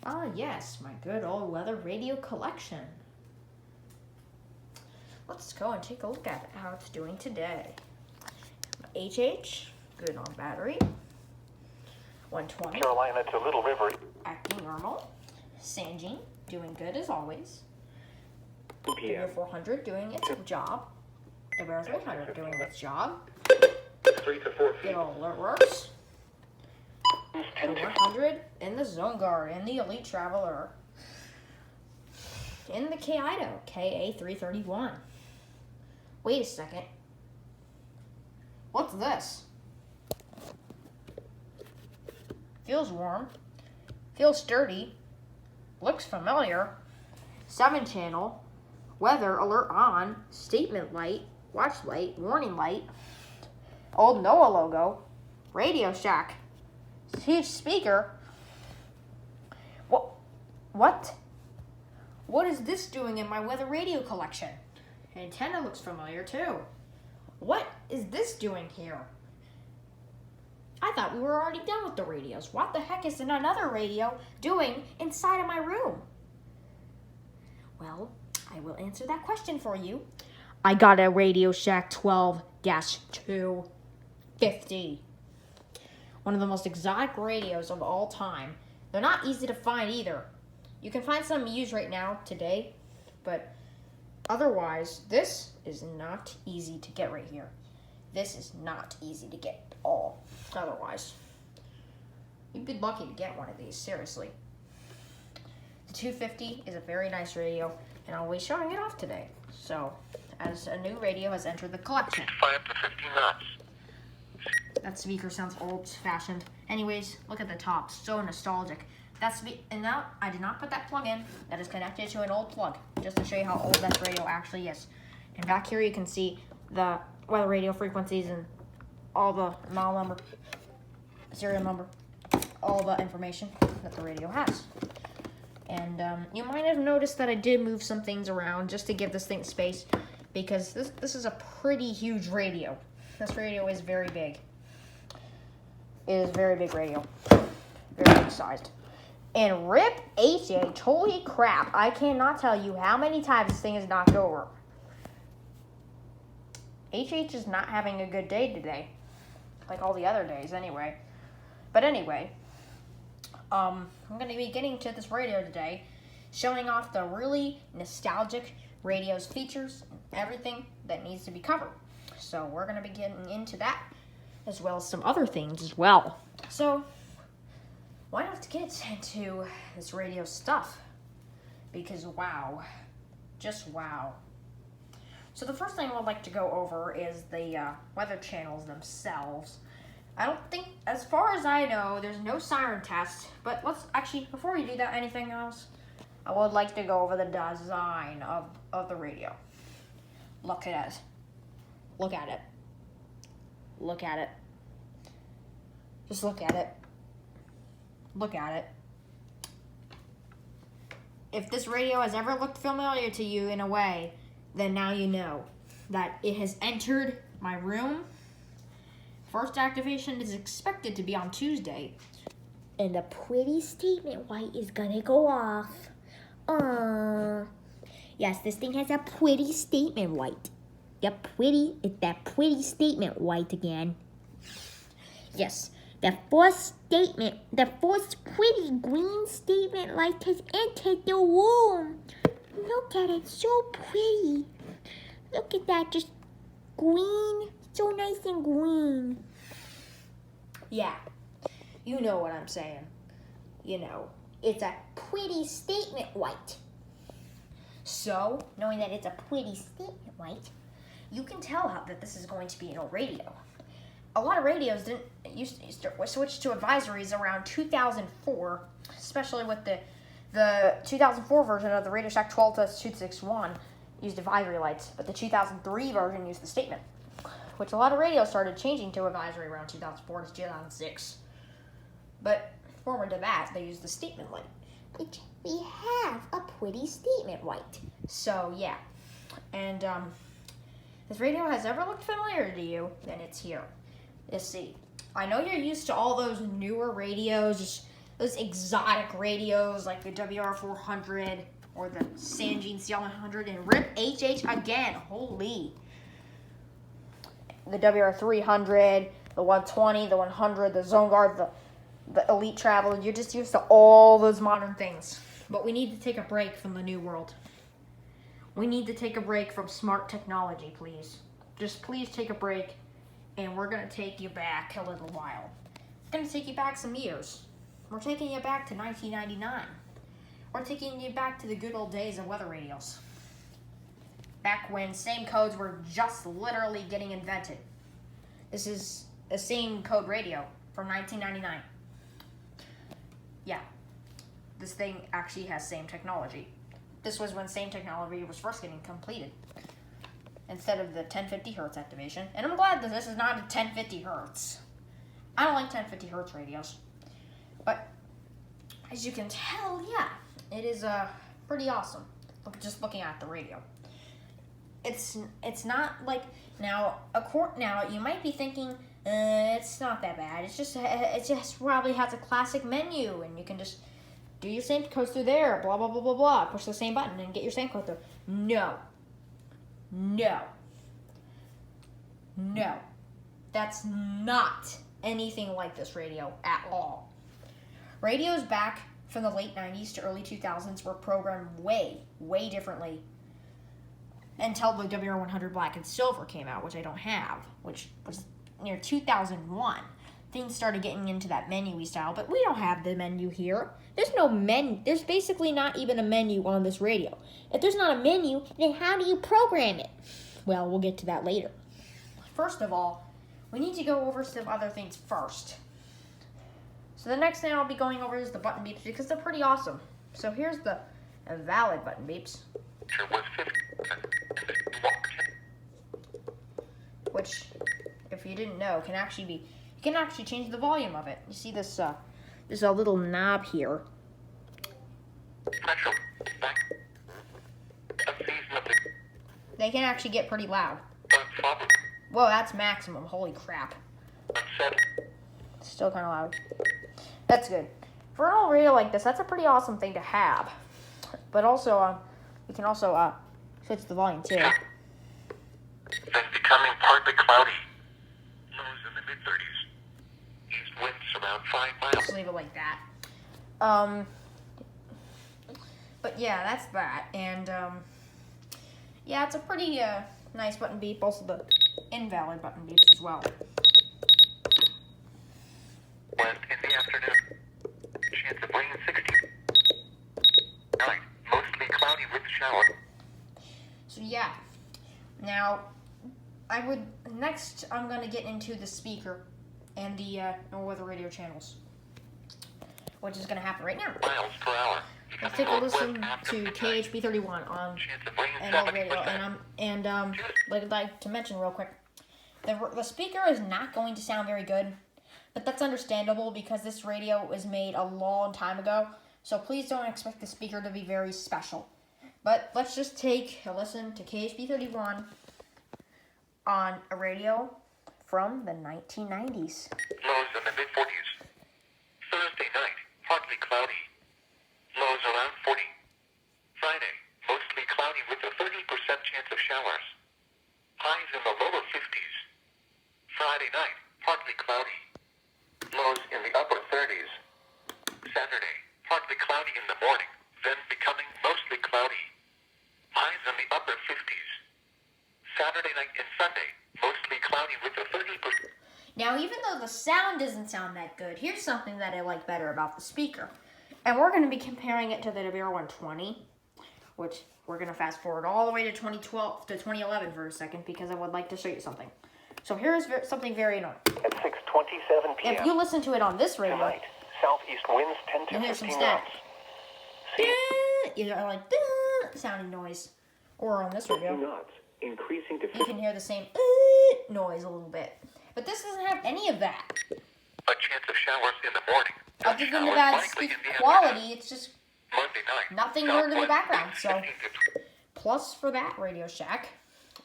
Ah, yes, my good old weather radio collection. Let's go and take a look at how it's doing today. HH, good on battery. 120. Carolina to Little River. Acting normal. Sanjin, doing good as always. 2 p.m. 400 doing its job. W300 doing its job. 3 to 4 feet. Good old alert works. 100 in the Zone Guard, in the Elite Traveler. In the Kaido, KA331. Wait a second. What's this? Feels warm. Feels sturdy. Looks familiar. 7 channel. Weather alert on. Statement light. Watch light. Warning light. Old Noah logo. RadioShack. Huge speaker. What? What is this doing in my weather radio collection? Antenna looks familiar too. What is this doing here? I thought we were already done with the radios. What the heck is another radio doing inside of my room? Well, I will answer that question for you. I got a RadioShack 12-250. One of the most exotic radios of all time. They're not easy to find either. You can find some used right now, today, but otherwise, this is not easy to get right here. This is not easy to get at all, otherwise. You'd be lucky to get one of these, seriously. The 250 is a very nice radio, and I'll be showing it off today. So, as a new radio has entered the collection. 5 to 50 knots. That speaker sounds old-fashioned. Anyways, look at the top. So nostalgic. And now, I did not put that plug in. That is connected to an old plug, just to show you how old that radio actually is. And back here you can see the weather radio frequencies and all the model number, serial number, all the information that the radio has. And you might have noticed that I did move some things around just to give this thing space, because this is a pretty huge radio. This radio is very big. It is a very big radio. Very big sized. And RIP HH, holy crap, I cannot tell you how many times this thing is knocked over. HH is not having a good day today. Like all the other days anyway. But anyway, I'm going to be getting to this radio today, showing off the really nostalgic radio's features and everything that needs to be covered. So we're going to be getting into that, as well as some other things as well. So, why not get into this radio stuff? Because wow, just wow. So the first thing I'd like to go over is the weather channels themselves. I don't think, as far as I know, there's no siren test, but let's actually, before we do that, anything else? I would like to go over the design of the radio. Look at it. Look at it. Look at it. Just look at it. Look at it. If this radio has ever looked familiar to you in a way, then now you know that it has entered my room. First activation is expected to be on Tuesday. And a pretty statement light is gonna go off. Yes, this thing has a pretty statement light. It's that pretty statement light again. Yes, the first pretty green statement light has entered the room. Look at it, so pretty. Look at that, just green, so nice and green. Yeah, you know what I'm saying. You know, it's a pretty statement light. So, knowing that it's a pretty statement light, you can tell that this is going to be an old radio. A lot of radios used to switch to advisories around 2004, especially with the 2004 version of the RadioShack 12-261 used advisory lights, but the 2003 version used the statement, which a lot of radios started changing to advisory around 2004 to 2006. But forward to that, they used the statement light, which we have a pretty statement light. So yeah, and if this radio has ever looked familiar to you, then it's here. Let's see. I know you're used to all those newer radios, just those exotic radios like the WR400 or the Sangean CL100 and RIP HH again. Holy. The WR300, the 120, the 100, the Zone Guard, the Elite Travel. You're just used to all those modern things. But we need to take a break from the new world. We need to take a break from smart technology, please. Just please take a break, and we're going to take you back a little while. We're going to take you back some years. We're taking you back to 1999. We're taking you back to the good old days of weather radios. Back when same codes were just literally getting invented. This is a same code radio from 1999. Yeah, this thing actually has same technology. This was when same technology was first getting completed. Instead of the 1050 hertz activation. And I'm glad that this is not a 1050 hertz. I don't like 1050 hertz radios. But as you can tell, yeah, it is pretty awesome. Just looking at the radio. It's not like now you might be thinking it's not that bad. It just probably has a classic menu and you can just do your same codes through there, blah blah blah blah blah. Push the same button and get your same code through. No. That's not anything like this radio at all. Radios back from the late 90s to early 2000s were programmed way differently until the WR100 Black and Silver came out, which I don't have, which was near 2001. Things started getting into that menu-y style, but we don't have the menu here. There's no menu. There's basically not even a menu on this radio. If there's not a menu, then how do you program it? Well, we'll get to that later. First of all, we need to go over some other things first. So the next thing I'll be going over is the button beeps because they're pretty awesome. So here's the valid button beeps. Which, if you didn't know, can actually change the volume of it. You see this there's a little knob here. They can actually get pretty loud. Whoa, that's maximum. Holy crap. Still kind of loud. That's good. For an old radio like this, that's a pretty awesome thing to have. But also, you can also switch the volume too. Then becoming partly cloudy. Lows in the mid-30s. East winds around 5 miles. Just leave it like that. But yeah, that's that. And yeah, it's a pretty nice button beep. Also the invalid button beeps as well. West in the afternoon. Chance of rain 60. Night. Mostly cloudy with shower. So yeah. Now, I'm going to get into the speaker and the weather radio channels, which is going to happen right now. Miles per hour. Let's take a listen to KHB31 on NL radio, and I'd like to mention real quick, the speaker is not going to sound very good, but that's understandable because this radio was made a long time ago, so please don't expect the speaker to be very special. But let's just take a listen to KHB31 on a radio from the 1990s. Lows in the mid-40s. Thursday night, partly cloudy. Lows around 40. Friday, mostly cloudy with a 30% chance of showers. Highs in the lower 50s. Friday night, partly cloudy. Lows in the upper 30s. Saturday, partly cloudy in the morning, then becoming mostly cloudy. Highs in the upper 50s. Saturday night and Sunday, mostly cloudy with a 30%. Now, even though the sound doesn't sound that good, here's something that I like better about the speaker. And we're going to be comparing it to the WR120, which we're going to fast forward all the way to 2011 for a second because I would like to show you something. So here's something very annoying. At 6:27 p.m. If you listen to it on this radio, tonight, southeast winds 10 to you'll hear some 15 static. knots. Either like sounding noise, or on this radio, knots, increasing to you can hear the same noise a little bit. But this doesn't have any of that. A chance of showers in the morning. Other than the bad speech quality, it's just Monday night. nothing heard in the background. So, 15 to plus for that RadioShack.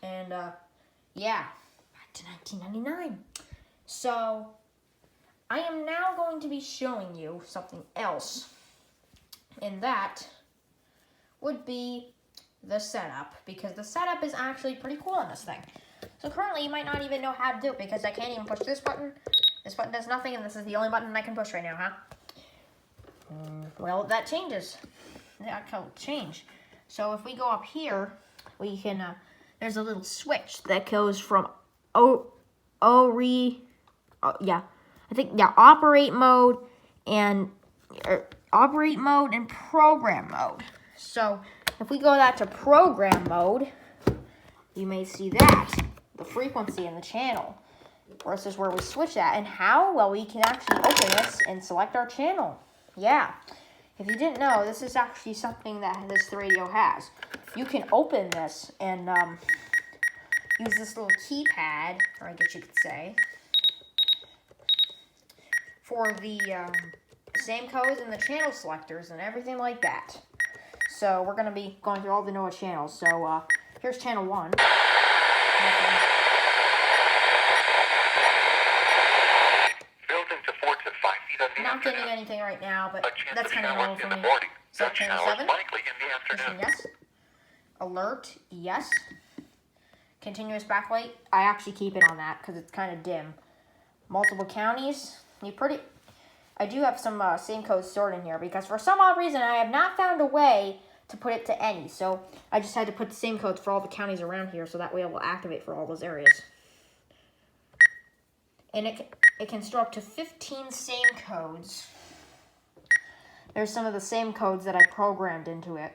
And, yeah, back to 1999. So, I am now going to be showing you something else, and that would be the setup, because the setup is actually pretty cool on this thing. So currently you might not even know how to do it because I can't even push this button. This button does nothing, and this is the only button I can push right now, huh? Well, that changes. That will change. So if we go up here, we can, there's a little switch that goes from operate mode and program mode. So if we go that to program mode, you may see that, the frequency in the channel. This is where we switch that. And how? Well, we can actually open this and select our channel. Yeah. If you didn't know, this is actually something that this radio has. You can open this and use this little keypad, or I guess you could say, for the same codes and the channel selectors and everything like that. So we're going to be going through all the NOAA channels. So here's channel 1. I'm not getting anything right now, but that's kind of normal for me. So channel 7, yes. Alert, yes. Continuous backlight, I actually keep it on that because it's kind of dim. Multiple counties, I do have some same codes stored in here because for some odd reason I have not found a way to put it to any. So I just had to put the same codes for all the counties around here so that way it will activate for all those areas. And it can store up to 15 same codes. There's some of the same codes that I programmed into it.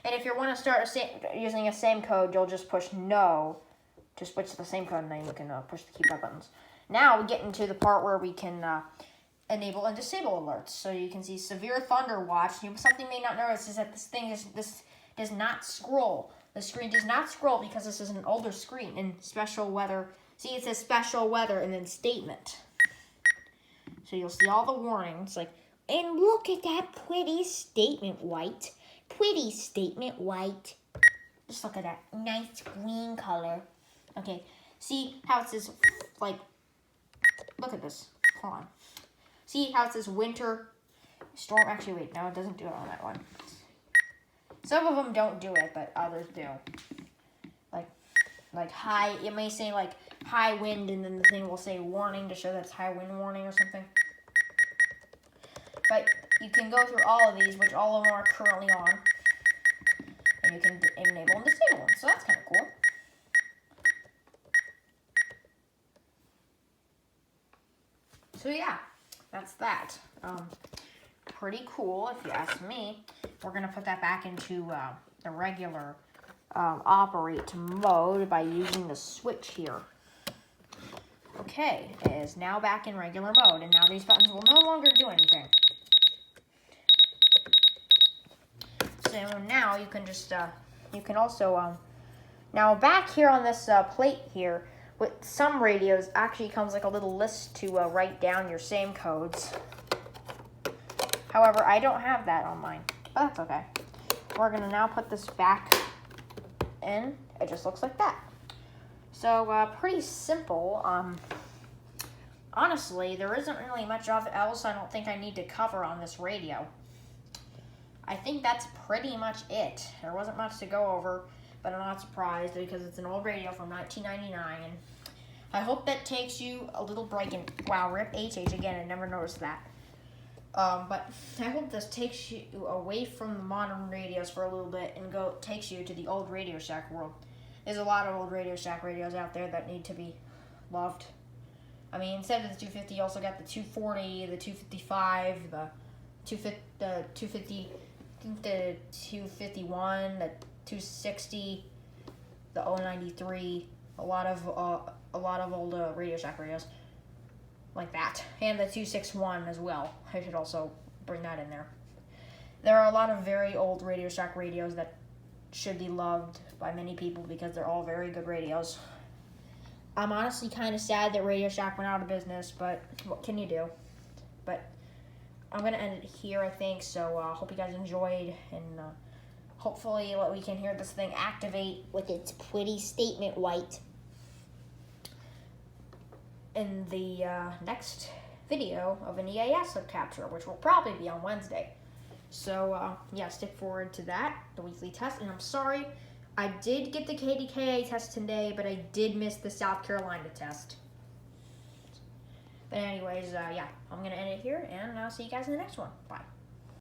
And if you want to start using a same code, you'll just push no to switch to the same code, and then you can push the keypad buttons. Now we get into the part where we can enable and disable alerts. So you can see severe thunder watch. Something you may not notice is that this does not scroll. The screen does not scroll because this is an older screen. And special weather, see it says special weather and then statement. So you'll see all the warnings like, and look at that pretty statement white. Pretty statement white. Just look at that nice green color. Okay, see how it says, like, look at this. Hold on. See how it says winter storm? Actually, wait, no, it doesn't do it on that one. Some of them don't do it, but others do. Like high, it may say like high wind, and then the thing will say warning to show that's high wind warning or something. But you can go through all of these, which all of them are currently on. And you can enable and disable them, so that's kind of cool. So yeah, that's that. Pretty cool, if you ask me. We're going to put that back into the regular operate mode by using the switch here. Okay, it is now back in regular mode, and now these buttons will no longer do anything. So now you can just, you can also, now back here on this plate here, with some radios, actually comes like a little list to write down your same codes. However, I don't have that on mine, but that's okay. We're going to now put this back in. It just looks like that. So, pretty simple. Honestly, there isn't really much else I don't think I need to cover on this radio. I think that's pretty much it. There wasn't much to go over, but I'm not surprised because it's an old radio from 1999. And I hope that takes you a little break. And wow, rip HH again. I never noticed that. But I hope this takes you away from the modern radios for a little bit and takes you to the old RadioShack world. There's a lot of old RadioShack radios out there that need to be loved. I mean, instead of the 250, you also got the 240, the 255, the 250, the 251, the 260, the 093, a lot of old RadioShack radios like that, and the 261 as well. I should also bring that in there. There are a lot of very old RadioShack radios that should be loved by many people because they're all very good radios. I'm honestly kind of sad that RadioShack went out of business, but what can you do? But I'm going to end it here, I think, so I hope you guys enjoyed, and hopefully we can hear this thing activate with its pretty statement white. in the next video of an EAS capture, which will probably be on Wednesday. So, yeah, stick forward to that, the weekly test. And I'm sorry, I did get the KDKA test today, but I did miss the South Carolina test. But anyways, yeah, I'm going to end it here, and I'll see you guys in the next one. Bye.